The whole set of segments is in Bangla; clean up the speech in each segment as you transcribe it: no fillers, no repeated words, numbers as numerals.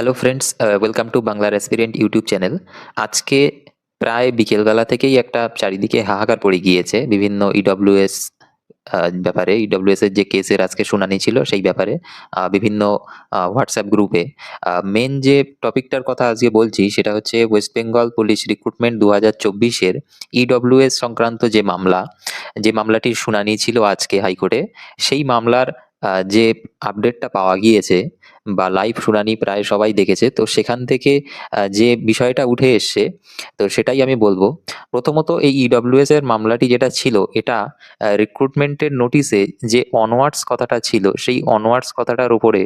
হ্যালো ফ্রেন্ডস, ওয়েলকাম টু বাংলার অ্যাসপিরেন্ট ইউটিউব চ্যানেল। আজকে প্রায় বিকেলবেলা থেকেই একটা চারিদিকে হাহাকার পড়ে গিয়েছে বিভিন্ন ইডব্লিউএস ব্যাপারে। ইডব্লিউএস এর যে কেসের আজকে শুনানি ছিল সেই ব্যাপারে বিভিন্ন হোয়াটসঅ্যাপ গ্রুপে মেন যে টপিকটার কথা আজকে বলছি সেটা হচ্ছে ওয়েস্ট বেঙ্গল পুলিশ রিক্রুটমেন্ট 2024-এর ইডব্লিউএস সংক্রান্ত যে মামলাটির শুনানি ছিল আজকে হাইকোর্টে। সেই মামলার যে আপডেটটা পাওয়া গিয়েছে বা লাইভ শুনানি প্রায় সবাই দেখেছে, তো সেখান থেকে যে বিষয়টা উঠে এসছে তো সেটাই আমি বলবো। প্রথমত এই ইডব্লিউএস এর মামলাটি যেটা ছিল এটা রিক্রুটমেন্টের নোটিশে যে অনওয়ার্ডস কথাটা ছিল সেই অনওয়ার্ডস কথাটার উপরে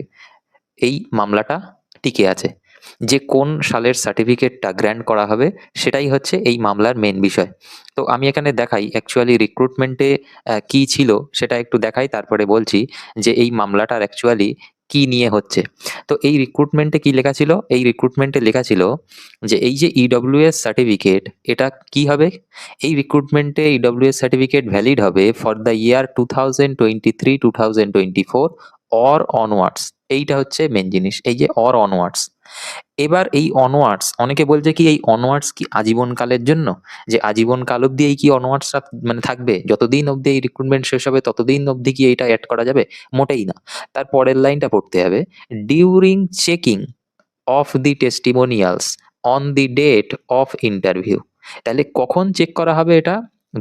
এই মামলাটা টিকে আছে। যে কোন সালের সার্টিফিকেটটা গ্র্যান্ট করা হবে সেটাই হচ্ছে এই মামলার মেন বিষয়। তো আমি এখানে দেখাই অ্যাকচুয়ালি রিক্রুটমেন্টে কি ছিল সেটা একটু দেখাই, তারপরে বলছি যে এই মামলাটার অ্যাকচুয়ালি কি নিয়ে হচ্ছে। তো এই রিক্রুটমেন্টে কি লেখা ছিল? এই রিক্রুটমেন্টে লেখা ছিল যে এই যে ইডব্লিউএস সার্টিফিকেট এটা কি হবে? এই রিক্রুটমেন্টে ইডব্লিউএস সার্টিফিকেট ভ্যালিড হবে for the year 2023-2024 or onwards. এইটা হচ্ছে মেন জিনিস, এই যে অর অনওয়ার্ডস। এবার এই অনওয়ার্ডস অনেকে বলছে কি এই অনওয়ার্ডস কি আজীবনকালের জন্য? যে আজীবনকাল অব্দি এই কি অনওয়ার্ডসটা মানে থাকবে? যতদিন অব্দি এই রিক্রুটমেন্ট শেষ হবে ততদিন অব্দি কি এইটা এড করা যাবে? মোটেই না। তার পরের লাইনটা পড়তে হবে, during checking of the testimonials on the date of interview. তাহলে কখন চেক করা হবে এটা?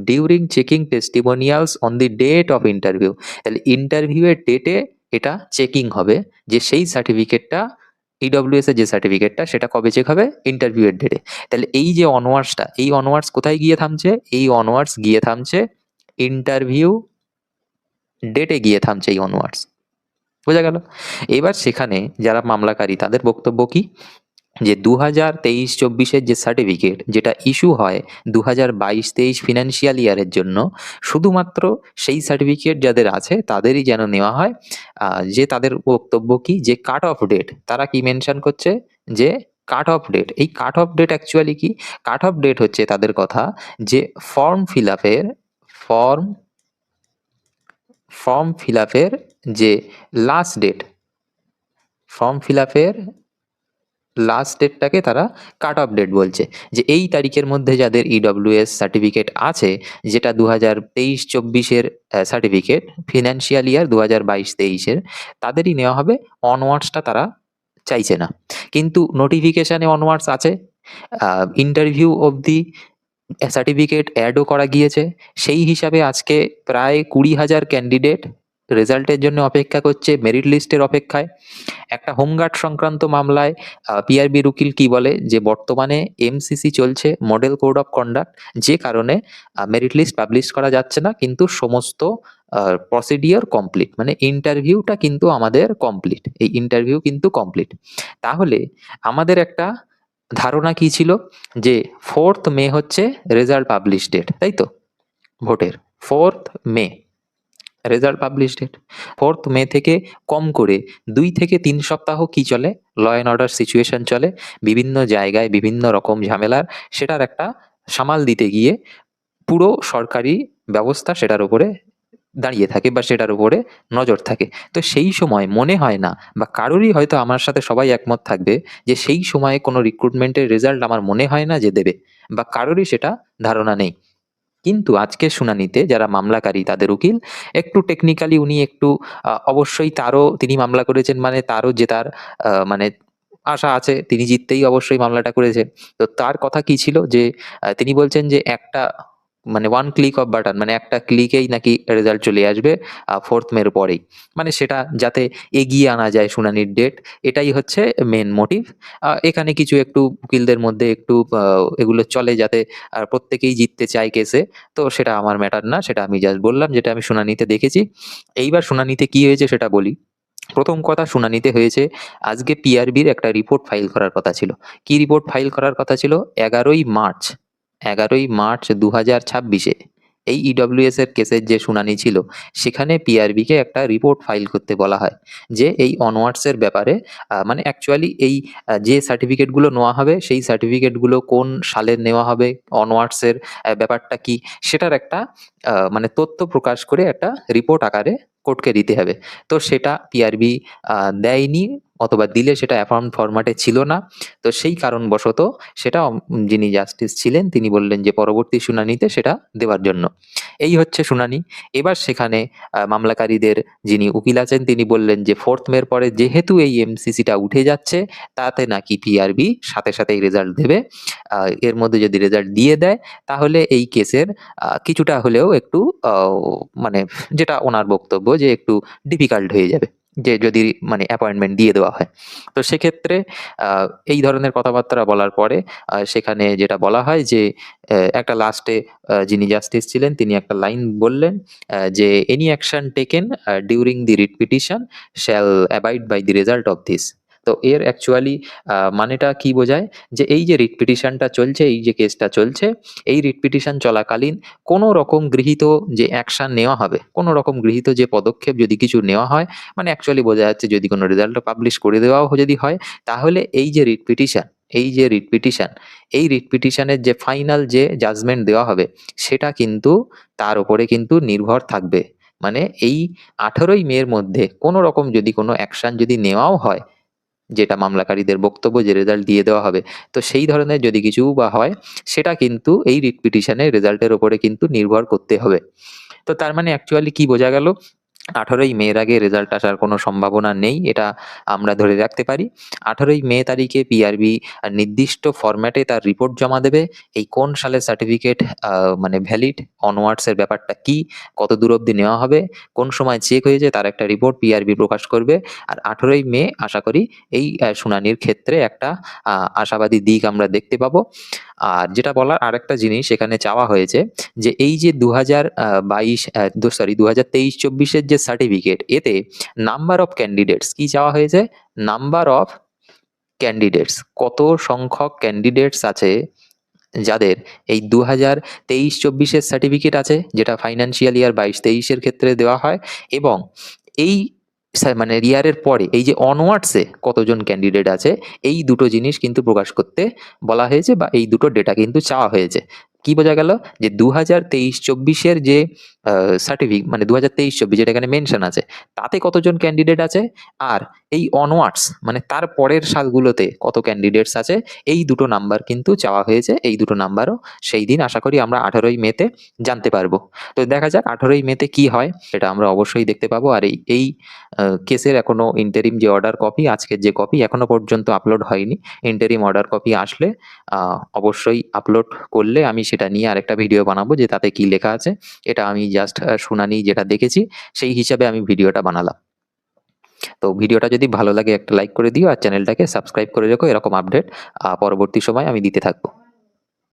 During checking testimonials on the date of interview. তাহলে ইন্টারভিউয়ের ডেটে এটা চেকিং হবে যে সেই সার্টিফিকেটটা ইডব্লিউএস এর যে সার্টিফিকেটটা সেটা কবে চেক হবে? ইন্টারভিউয়ের ডেটে। তাহলে এই যে অনওয়ার্ডসটা, এই অনওয়ার্ডস কোথায় গিয়ে থামছে? এই অনওয়ার্ডস গিয়ে থামছে ইন্টারভিউ ডেটে গিয়ে থামছে এই অনওয়ার্ডস। বোঝা গেল? এবার সেখানে যারা মামলাকারী তাদের বক্তব্য কি? যে 2023-24-এর যে সার্টিফিকেট যেটা ইস্যু হয় 2022-23 ফিনান্সিয়াল ইয়ারের জন্য, শুধুমাত্র সেই সার্টিফিকেট যাদের আছে তাদেরই যেন নেওয়া হয়। যে তাদের বক্তব্য কি? যে কাট অফ ডেট, তারা কি মেনশন করছে? যে কাট অফ ডেট। এই কাট অফ ডেট অ্যাকচুয়ালি কি? কাট অফ ডেট হচ্ছে তাদের কথা যে ফর্ম ফর্ম ফিল আপের যে লাস্ট ডেট, ফর্ম ফিল আপের লাস্ট ডেটটাকে তারা কাট অফ ডেট বলছে। যে এই তারিখের মধ্যে যাদের ইডব্লিউএস সার্টিফিকেট আছে, যেটা 2023-24-এর সার্টিফিকেট, ফিনান্সিয়াল ইয়ার 2022-23-এর, তাদেরই নেওয়া হবে। অনওয়ার্ডসটা তারা চাইছে না। কিন্তু নোটিফিকেশনে অনওয়ার্ডস আছে। ইন্টারভিউ অবধি সার্টিফিকেট অ্যাডও করা গিয়েছে। সেই হিসাবে আজকে প্রায় 20,000 ক্যান্ডিডেট রেজাল্টের জন্য অপেক্ষা করছে, মেরিট লিস্টের অপেক্ষায়। একটা হোমগার্ড সংক্রান্ত মামলায় পিআরবির উকিল কি বলে? যে বর্তমানে এমসিসি চলছে, মডেল কোড অফ কন্ডাক্ট, যে কারণে মেরিট লিস্ট পাবলিশ করা যাচ্ছে না, কিন্তু সমস্ত প্রসিডিওর কমপ্লিট, মানে ইন্টারভিউটা কিন্তু আমাদের কমপ্লিট, এই ইন্টারভিউ কিন্তু কমপ্লিট। তাহলে আমাদের একটা ধারণা কি ছিল? যে 4th মে হচ্ছে রেজাল্ট পাবলিশ ডেট, তাই তো? ভোটের 4th মে রেজাল্ট পাবলিশ ডেট। 4th মে থেকে কম করে 2 থেকে 3 সপ্তাহ কি চলে? ল অ্যান্ড অর্ডার সিচুয়েশন চলে। বিভিন্ন জায়গায় বিভিন্ন রকম ঝামেলার, সেটার একটা সামাল দিতে গিয়ে পুরো সরকারি ব্যবস্থা সেটার উপরে দাঁড়িয়ে থাকে বা সেটার উপরে নজর থাকে। তো সেই সময় মনে হয় না, বা কারোরই হয়তো আমার সাথে সবাই একমত থাকবে যে সেই সময়ে কোনো রিক্রুটমেন্টের রেজাল্ট আমার মনে হয় না যে দেবে, বা কারোরই সেটা ধারণা নেই। কিন্তু আজকের শুনানিতে যারা মামলাকারী তাদের উকিল একটু টেকনিক্যালি উনি একটু অবশ্যই তিনি মামলা করেছেন মানে তারও জেতার মানে আশা আছে, তিনি জিততেই অবশ্যই মামলাটা করেছে। তো তার কথা কি ছিল? যে তিনি বলছেন যে একটা মানে ওয়ান ক্লিক অফ বাটন, মানে একটা ক্লিকেই নাকি রেজাল্ট চলে আসবে 4th মের পরেই। মানে সেটা যাতে এগিয়ে আনা যায় শুনানির ডেট, এটাই হচ্ছে মেন মোটিভ। এখানে কিছু একটু উকিলদের মধ্যে একটু এগুলো চলে যাতে প্রত্যেকেই জিততে চায় কেসে। তো সেটা আমার ম্যাটার না, সেটা আমি জাস্ট বললাম যেটা আমি শুনানিতে দেখেছি। এইবার শুনানিতে কি হয়েছে সেটা বলি। প্রথম কথা, শুনানিতে হয়েছে আজকে পিআরবির একটা রিপোর্ট ফাইল করার কথা ছিল। কি রিপোর্ট ফাইল করার কথা ছিল? 11ই মার্চ 2026-এ এই ইডব্লিউএস এর কেসের যে শুনানি ছিল সেখানে পিআরবিকে একটা রিপোর্ট ফাইল করতে বলা হয় যে এই অনওয়ার্ডস এর ব্যাপারে। মানে অ্যাকচুয়ালি এই যে সার্টিফিকেটগুলো নেওয়া হবে সেই সার্টিফিকেটগুলো কোন সালের নেওয়া হবে, অনওয়ার্ডস এর ব্যাপারটা কি, সেটার একটা মানে তথ্য প্রকাশ করে একটা রিপোর্ট আকারে কোর্টকে দিতে হবে। তো সেটা পিআরবি দেয়নি, অথবা দিলে সেটা অ্যাফার্ম ফরম্যাটে ছিল না। তো সেই কারণবশত সেটা যিনি জাস্টিস ছিলেন তিনি বললেন যে পরবর্তী শুনানিতে সেটা দেওয়ার জন্য। এই হচ্ছে শুনানি। এবার সেখানে মামলাকারীদের যিনি উকিল আছেন তিনি বললেন যে 4th মের পরে যেহেতু এই এমসিসিটা উঠে যাচ্ছে তাতে নাকি পিআরবি সাথে সাথেই রেজাল্ট দেবে। এর মধ্যে যদি রেজাল্ট দিয়ে দেয় তাহলে এই কেসের কিছুটা হলেও একটু মানে যেটা ওনার বক্তব্য যে একটু ডিফিকাল্ট হয়ে যাবে। যে যদি মানে অ্যাপয়েন্টমেন্ট দিয়ে দেওয়া হয়। তো সেক্ষেত্রে এই ধরনের কথাবার্তা বলার পরে সেখানে যেটা বলা হয় যে একটা লাস্টে যিনি জাস্টিস ছিলেন তিনি একটা লাইন বললেন যে any action taken during the writ petition shall abide by the result of this. তো এর অ্যাকচুয়ালি মানেটা কি বোঝায় যে এই যে রিট পিটিশনটা চলছে, এই যে কেসটা চলছে, এই রিট পিটিশন চলাকালীন কোনো রকম গৃহীত যে অ্যাকশন নেওয়া হবে, কোনো রকম গৃহীত যে পদক্ষেপ যদি কিছু নেওয়া হয়, মানে অ্যাকচুয়ালি বোঝা যাচ্ছে যদি কোনো রেজাল্টও পাবলিশ করে দেওয়াও যদি হয়, তাহলে এই যে রিট পিটিশন, এই যে রিট পিটিশন, এই রিট পিটিশনের যে ফাইনাল যে জাজমেন্ট দেওয়া হবে সেটা কিন্তু তার উপরে কিন্তু নির্ভর থাকবে। মানে এই 18ই মের মধ্যে কোনো রকম যদি কোনো অ্যাকশন যদি নেওয়াও হয়, যেটা মামলাকারীদের বক্তব্য যে রেজাল্ট দিয়ে দেওয়া হবে, তো সেই ধরনের যদি কিছু বা হয় সেটা কিন্তু এই রিট পিটিশনের রেজাল্টের উপরে কিন্তু নির্ভর করতে হবে। তো তার মানে অ্যাকচুয়ালি কি বোঝা গেল? 18ই মের আগে রেজাল্ট আসার কোনো সম্ভাবনা নেই, এটা আমরা ধরে রাখতে পারি। 18ই মে তারিখে পিআরবি নির্দিষ্ট ফরম্যাটে তার রিপোর্ট জমা দেবে। এই কোন সালের সার্টিফিকেট মানে ভ্যালিড, অনওয়ার্ডস এর ব্যাপারটা কি, কত দূর অবধি নেওয়া হবে, কোন সময় চেক হয়েছে তার একটা রিপোর্ট পিআরবি প্রকাশ করবে। আর 18ই মে আশা করি এই শুনানির ক্ষেত্রে একটা আশাবাদী দিক আমরা দেখতে পাবো। আর যেটা বলার আরেকটা জিনিস এখানে চাওয়া হয়েছে যে এই যে 2023-24 যে সার্টিফিকেট, এতে নাম্বার অফ ক্যান্ডিডেটস কি চাওয়া হয়েছে? নাম্বার অফ ক্যান্ডিডেটস, কত সংখ্যক ক্যান্ডিডেটস আছে যাদের এই 2023-24 সার্টিফিকেট আছে, যেটা ফাইন্যান্সিয়াল ইয়ার 22-23 ক্ষেত্রে দেওয়া হয়, এবং এই মানে ইয়ারের পরে এই যে অনওয়ার্ডসে কতজন ক্যান্ডিডেট আছে, এই দুটো জিনিস কিন্তু প্রকাশ করতে বলা হয়েছে বা এই দুটো ডেটা কিন্তু চাওয়া হয়েছে। কি বোঝা গেল? যে 2023-24 যে সার্টিফিকেট মানে 2023-24 যেটা এখানে মেনশন আছে তাতে কতজন ক্যান্ডিডেট আছে, আর এই অনওয়ার্ডস মানে তার পরের সালগুলোতে কত ক্যান্ডিডেটস আছে, এই দুটো নাম্বার কিন্তু চাওয়া হয়েছে। এই দুটো নাম্বারও সেই দিন আশা করি আমরা 18ই মেতে জানতে পারবো। তো দেখা যাক 18ই মেতে কি হয়, সেটা আমরা অবশ্যই দেখতে পাবো। আর এই কেসের এখনো ইন্টারিম যে অর্ডার কপি, আজকের যে কপি এখনো পর্যন্ত আপলোড হয়নি। ইন্টারিম অর্ডার কপি আসলে অবশ্যই আপলোড করলে আমি সেটা নিয়ে আরেকটা ভিডিও বানাবো যে তাতে কি লেখা আছে। এটা আমি জাস্ট শুনানি যেটা দেখেছি সেই হিসাবে আমি ভিডিওটা বানালাম। তো ভিডিওটা যদি ভালো লাগে একটা লাইক করে দিও আর চ্যানেলটাকে সাবস্ক্রাইব করে রেখো, এরকম আপডেট পরবর্তী সময় আমি দিতে থাকবো।